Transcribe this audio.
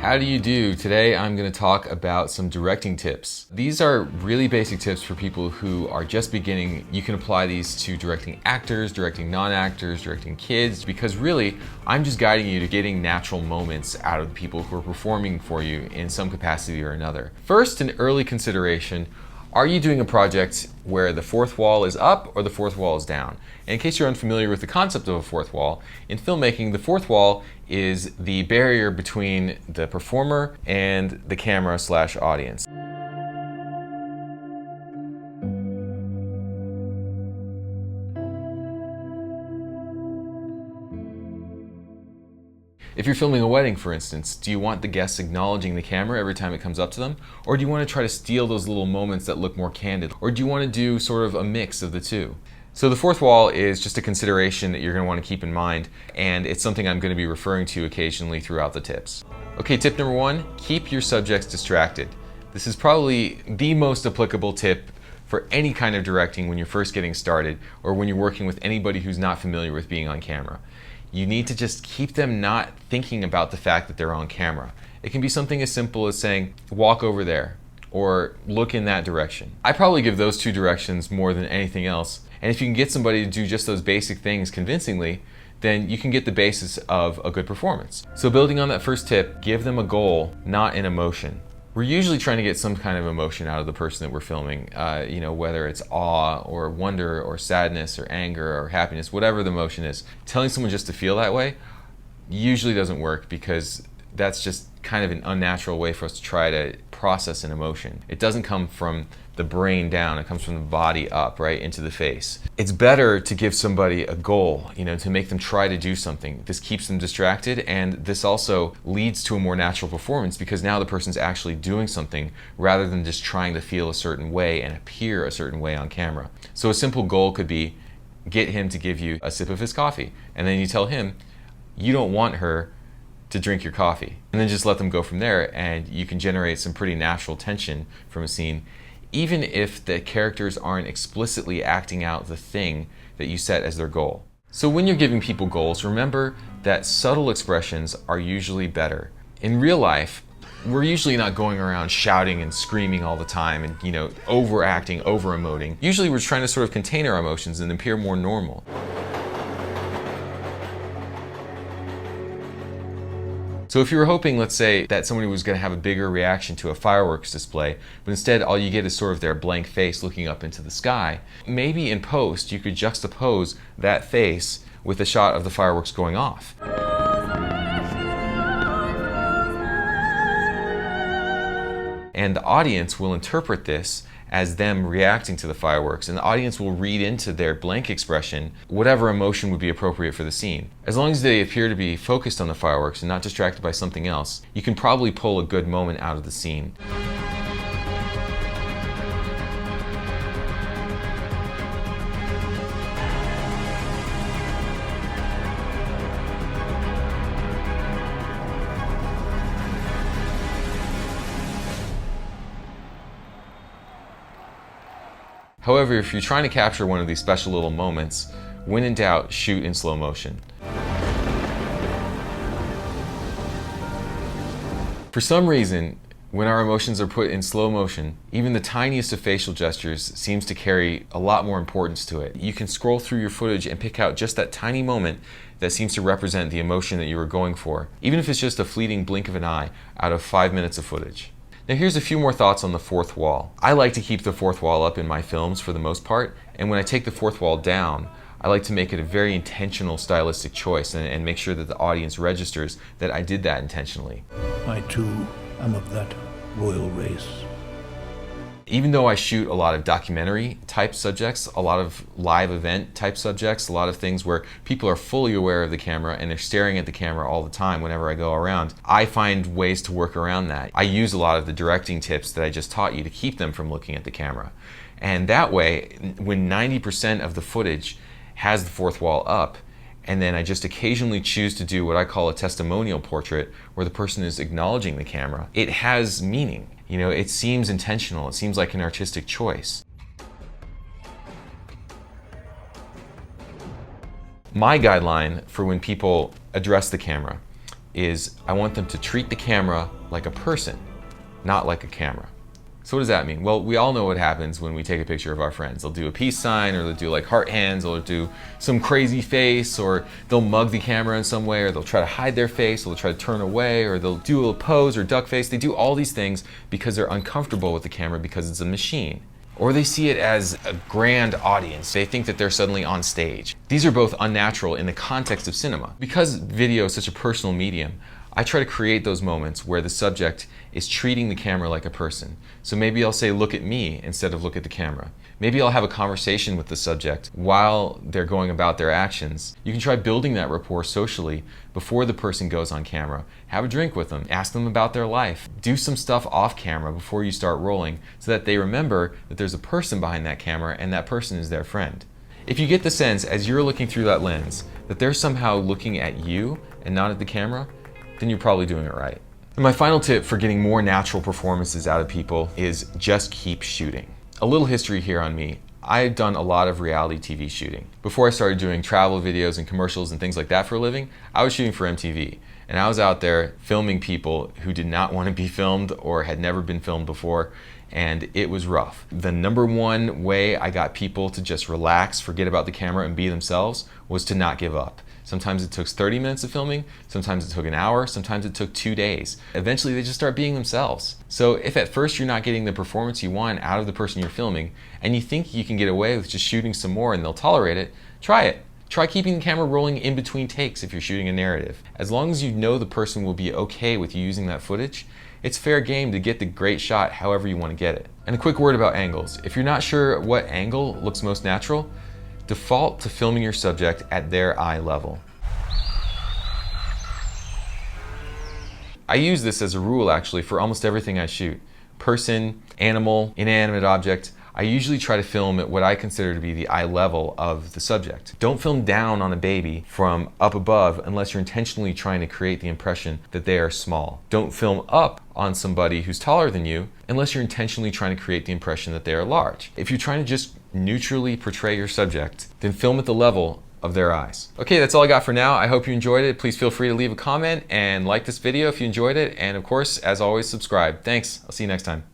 How do you do? Today I'm going to talk about some directing tips. These are really basic tips for people who are just beginning. You can apply these to directing actors, directing non-actors, directing kids, because really I'm just guiding you to getting natural moments out of the people who are performing for you in some capacity or another. First, an early consideration. Are you doing a project where the fourth wall is up or the fourth wall is down? And in case you're unfamiliar with the concept of a fourth wall, in filmmaking, the fourth wall is the barrier between the performer and the camera/audience. If you're filming a wedding, for instance, do you want the guests acknowledging the camera every time it comes up to them? Or do you want to try to steal those little moments that look more candid? Or do you want to do sort of a mix of the two? So the fourth wall is just a consideration that you're going to want to keep in mind, and it's something I'm going to be referring to occasionally throughout the tips. Okay, tip number one, keep your subjects distracted. This is probably the most applicable tip for any kind of directing when you're first getting started or when you're working with anybody who's not familiar with being on camera. You need to just keep them not thinking about the fact that they're on camera. It can be something as simple as saying, walk over there, or look in that direction. I probably give those two directions more than anything else. And if you can get somebody to do just those basic things convincingly, then you can get the basis of a good performance. So building on that first tip, give them a goal, not an emotion. We're usually trying to get some kind of emotion out of the person that we're filming, whether it's awe or wonder or sadness or anger or happiness, whatever the emotion is. Telling someone just to feel that way usually doesn't work because that's just kind of an unnatural way for us to try to process an emotion. It doesn't come from the brain down, it comes from the body up, right, into the face. It's better to give somebody a goal, to make them try to do something. This keeps them distracted, and this also leads to a more natural performance because now the person's actually doing something rather than just trying to feel a certain way and appear a certain way on camera. So a simple goal could be get him to give you a sip of his coffee, and then you tell him you don't want her to drink your coffee, and then just let them go from there, and you can generate some pretty natural tension from a scene, even if the characters aren't explicitly acting out the thing that you set as their goal. So when you're giving people goals, remember that subtle expressions are usually better. In real life, we're usually not going around shouting and screaming all the time and overacting, over-emoting. Usually we're trying to sort of contain our emotions and appear more normal. So if you were hoping, let's say, that somebody was going to have a bigger reaction to a fireworks display, but instead all you get is sort of their blank face looking up into the sky, maybe in post you could juxtapose that face with a shot of the fireworks going off. And the audience will interpret this as them reacting to the fireworks, and the audience will read into their blank expression whatever emotion would be appropriate for the scene. As long as they appear to be focused on the fireworks and not distracted by something else, you can probably pull a good moment out of the scene. However, if you're trying to capture one of these special little moments, when in doubt, shoot in slow motion. For some reason, when our emotions are put in slow motion, even the tiniest of facial gestures seems to carry a lot more importance to it. You can scroll through your footage and pick out just that tiny moment that seems to represent the emotion that you were going for, even if it's just a fleeting blink of an eye out of 5 minutes of footage. Now here's a few more thoughts on the fourth wall. I like to keep the fourth wall up in my films for the most part, and when I take the fourth wall down, I like to make it a very intentional stylistic choice and make sure that the audience registers that I did that intentionally. I too am of that royal race. Even though I shoot a lot of documentary type subjects, a lot of live event type subjects, a lot of things where people are fully aware of the camera and they're staring at the camera all the time whenever I go around, I find ways to work around that. I use a lot of the directing tips that I just taught you to keep them from looking at the camera. And that way, when 90% of the footage has the fourth wall up, and then I just occasionally choose to do what I call a testimonial portrait where the person is acknowledging the camera, it has meaning. It seems intentional. It seems like an artistic choice. My guideline for when people address the camera is I want them to treat the camera like a person, not like a camera. So what does that mean? Well, we all know what happens when we take a picture of our friends. They'll do a peace sign, or they'll do like heart hands, or they'll do some crazy face, or they'll mug the camera in some way, or they'll try to hide their face, or they'll try to turn away, or they'll do a little pose or duck face. They do all these things because they're uncomfortable with the camera because it's a machine. Or they see it as a grand audience. They think that they're suddenly on stage. These are both unnatural in the context of cinema. Because video is such a personal medium, I try to create those moments where the subject is treating the camera like a person. So maybe I'll say, look at me, instead of look at the camera. Maybe I'll have a conversation with the subject while they're going about their actions. You can try building that rapport socially before the person goes on camera. Have a drink with them, ask them about their life. Do some stuff off camera before you start rolling so that they remember that there's a person behind that camera and that person is their friend. If you get the sense as you're looking through that lens that they're somehow looking at you and not at the camera, then you're probably doing it right. And my final tip for getting more natural performances out of people is just keep shooting. A little history here on me. I've done a lot of reality TV shooting. Before I started doing travel videos and commercials and things like that for a living, I was shooting for MTV. And I was out there filming people who did not want to be filmed or had never been filmed before, and it was rough. The number one way I got people to just relax, forget about the camera, and be themselves was to not give up. Sometimes it took 30 minutes of filming, sometimes it took an hour, sometimes it took 2 days. Eventually they just start being themselves. So if at first you're not getting the performance you want out of the person you're filming, and you think you can get away with just shooting some more and they'll tolerate it, try it. Try keeping the camera rolling in between takes if you're shooting a narrative. As long as you know the person will be okay with you using that footage, it's fair game to get the great shot however you want to get it. And a quick word about angles. If you're not sure what angle looks most natural, default to filming your subject at their eye level. I use this as a rule actually for almost everything I shoot. Person, animal, inanimate object. I usually try to film at what I consider to be the eye level of the subject. Don't film down on a baby from up above unless you're intentionally trying to create the impression that they are small. Don't film up on somebody who's taller than you unless you're intentionally trying to create the impression that they are large. If you're trying to just neutrally portray your subject, then film at the level of their eyes. Okay, that's all I got for now. I hope you enjoyed it. Please feel free to leave a comment and like this video if you enjoyed it. And of course, as always, subscribe. Thanks. I'll see you next time.